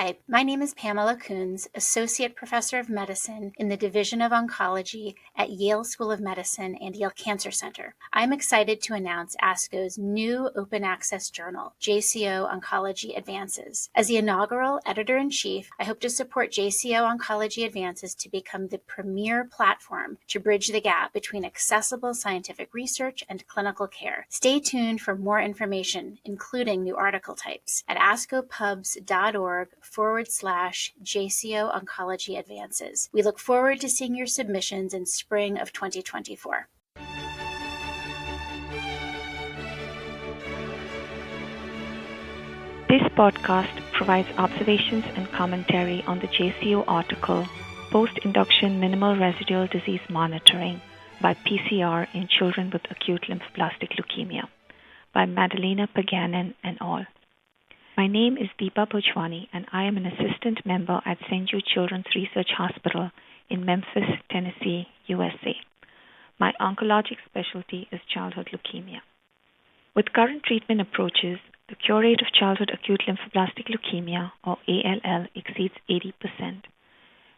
Hi, my name is Pamela Coons, Associate Professor of Medicine in the Division of Oncology at Yale School of Medicine and Yale Cancer Center. I'm excited to announce ASCO's new open access journal, JCO Oncology Advances. As the inaugural editor-in-chief, I hope to support JCO Oncology Advances to become the premier platform to bridge the gap between accessible scientific research and clinical care. Stay tuned for more information, including new article types, at ascopubs.org/JCO Oncology Advances. We look forward to seeing your submissions in spring of 2024. This podcast provides observations and commentary on the JCO article, Post-Induction Minimal Residual Disease Monitoring by PCR in Children with Acute Lymphoblastic Leukemia, by Madalena Paganin and al. My name is Deepa Bhojwani, and I am an assistant member at St. Jude Children's Research Hospital in Memphis, Tennessee, USA. My oncologic specialty is childhood leukemia. With current treatment approaches, the cure rate of childhood acute lymphoblastic leukemia, or ALL, exceeds 80%.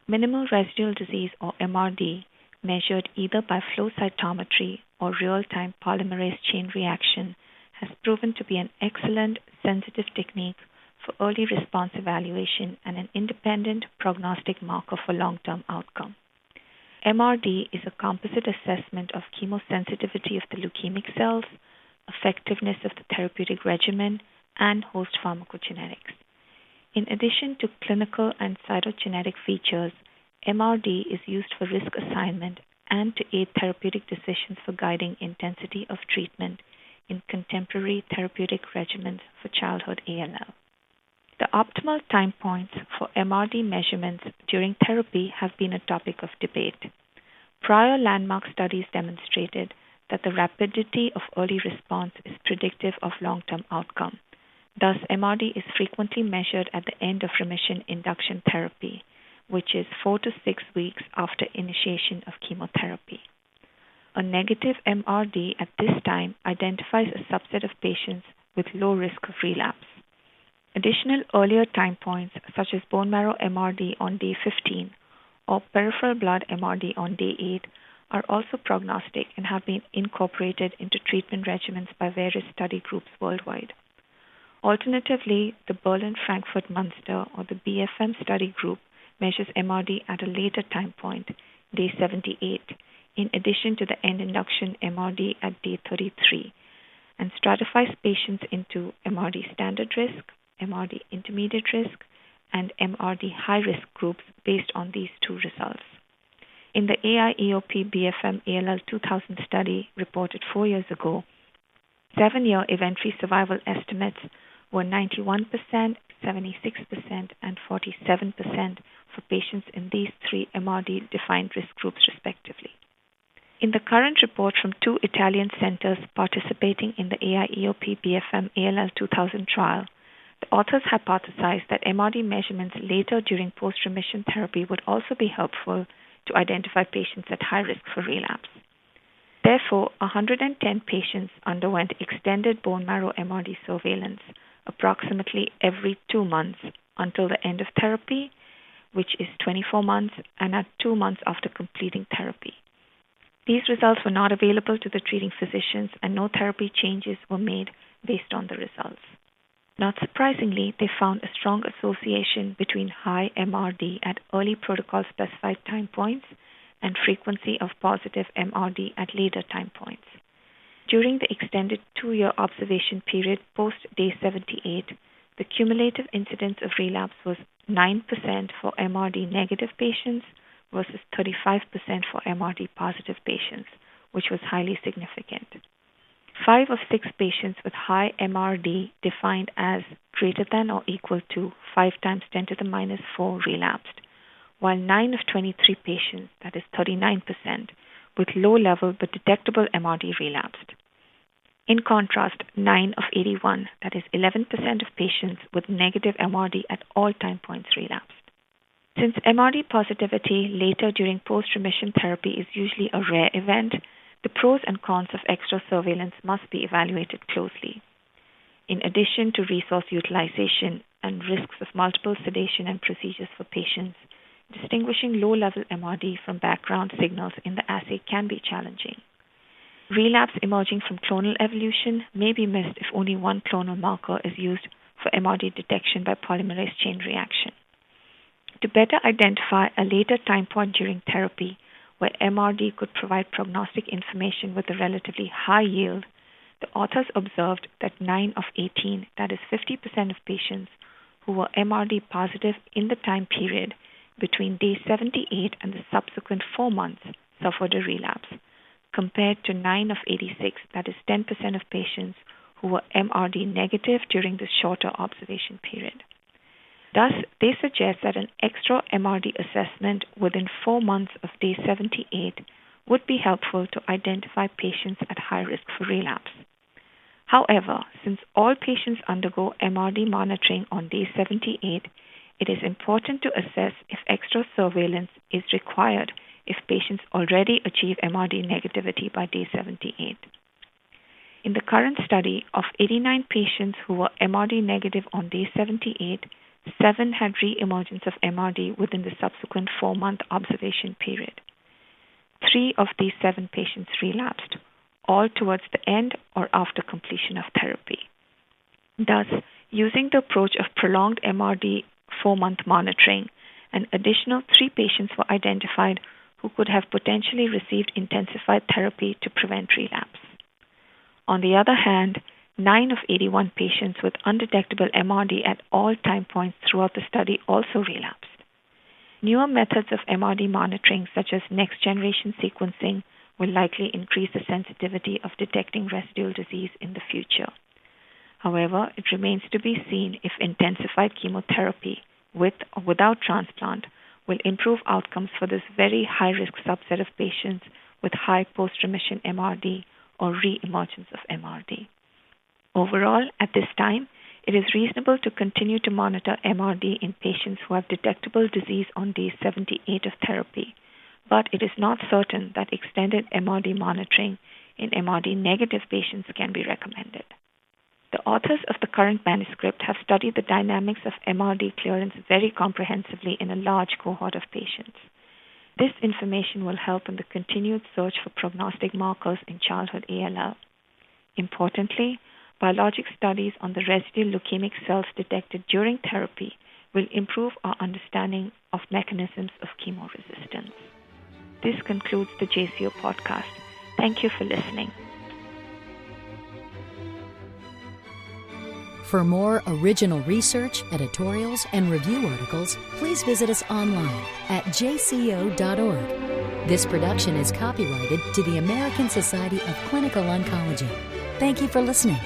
Minimal residual disease, or MRD, measured either by flow cytometry or real-time polymerase chain reaction, has proven to be an excellent, sensitive technique for early response evaluation and an independent prognostic marker for long-term outcome. MRD is a composite assessment of chemosensitivity of the leukemic cells, effectiveness of the therapeutic regimen, and host pharmacogenetics. In addition to clinical and cytogenetic features, MRD is used for risk assignment and to aid therapeutic decisions for guiding intensity of treatment in contemporary therapeutic regimens for childhood ALL. The optimal time points for MRD measurements during therapy have been a topic of debate. Prior landmark studies demonstrated that the rapidity of early response is predictive of long-term outcome. Thus, MRD is frequently measured at the end of remission induction therapy, which is 4 to 6 weeks after initiation of chemotherapy. A negative MRD at this time identifies a subset of patients with low risk of relapse. Additional earlier time points, such as bone marrow MRD on day 15 or peripheral blood MRD on day 8, are also prognostic and have been incorporated into treatment regimens by various study groups worldwide. Alternatively, the Berlin-Frankfurt-Munster, or the BFM study group, measures MRD at a later time point, day 78, in addition to the end induction MRD at day 33, and stratifies patients into MRD standard risk, MRD intermediate risk, and MRD high risk groups based on these two results. In the AIEOP BFM ALL 2000 study reported 4 years ago, 7-year event-free survival estimates were 91%, 76%, and 47% for patients in these three MRD-defined risk groups respectively. In the current report from 2 Italian centers participating in the AIEOP BFM ALL 2000 trial, the authors hypothesized that MRD measurements later during post-remission therapy would also be helpful to identify patients at high risk for relapse. Therefore, 110 patients underwent extended bone marrow MRD surveillance approximately every 2 months until the end of therapy, which is 24 months, and at 2 months after completing therapy. These results were not available to the treating physicians, and no therapy changes were made based on the results. Not surprisingly, they found a strong association between high MRD at early protocol-specified time points and frequency of positive MRD at later time points. During the extended 2-year observation period post-day 78, the cumulative incidence of relapse was 9% for MRD-negative patients versus 35% for MRD-positive patients, which was highly significant. 5 of 6 patients with high MRD, defined as greater than or equal to 5 times 10 to the minus 4, relapsed, while 9 of 23 patients, that is 39%, with low level but detectable MRD relapsed. In contrast, 9 of 81, that is 11% of patients with negative MRD at all time points relapsed. Since MRD positivity later during post-remission therapy is usually a rare event, the pros and cons of extra surveillance must be evaluated closely. In addition to resource utilization, and risks of multiple sedation and procedures for patients, distinguishing low-level MRD from background signals in the assay can be challenging. Relapse emerging from clonal evolution may be missed if only one clonal marker is used for MRD detection by polymerase chain reaction. To better identify a later time point during therapy where MRD could provide prognostic information with a relatively high yield, the authors observed that 9 of 18, that is 50% of patients who were MRD positive in the time period between day 78 and the subsequent 4 months, suffered a relapse, compared to 9 of 86, that is 10% of patients who were MRD negative during the shorter observation period. Thus, they suggest that an extra MRD assessment within 4 months of day 78 would be helpful to identify patients at high risk for relapse. However, since all patients undergo MRD monitoring on day 78, it is important to assess if extra surveillance is required if patients already achieve MRD negativity by day 78. In the current study, of 89 patients who were MRD negative on day 78, 7 had re-emergence of MRD within the subsequent 4-month observation period. 3 of these 7 patients relapsed, all towards the end or after completion of therapy. Thus, using the approach of prolonged MRD 4-month monitoring, an additional 3 patients were identified who could have potentially received intensified therapy to prevent relapse. On the other hand, 9 of 81 patients with undetectable MRD at all time points throughout the study also relapsed. Newer methods of MRD monitoring, such as next-generation sequencing, will likely increase the sensitivity of detecting residual disease in the future. However, it remains to be seen if intensified chemotherapy, with or without transplant, will improve outcomes for this very high-risk subset of patients with high post-remission MRD or re-emergence of MRD. Overall, at this time, it is reasonable to continue to monitor MRD in patients who have detectable disease on day 78 of therapy, but it is not certain that extended MRD monitoring in MRD-negative patients can be recommended. The authors of the current manuscript have studied the dynamics of MRD clearance very comprehensively in a large cohort of patients. This information will help in the continued search for prognostic markers in childhood ALL. Importantly, biologic studies on the residual leukemic cells detected during therapy will improve our understanding of mechanisms of chemoresistance. This concludes the JCO podcast. Thank you for listening. For more original research, editorials, and review articles, please visit us online at jco.org. This production is copyrighted to the American Society of Clinical Oncology. Thank you for listening.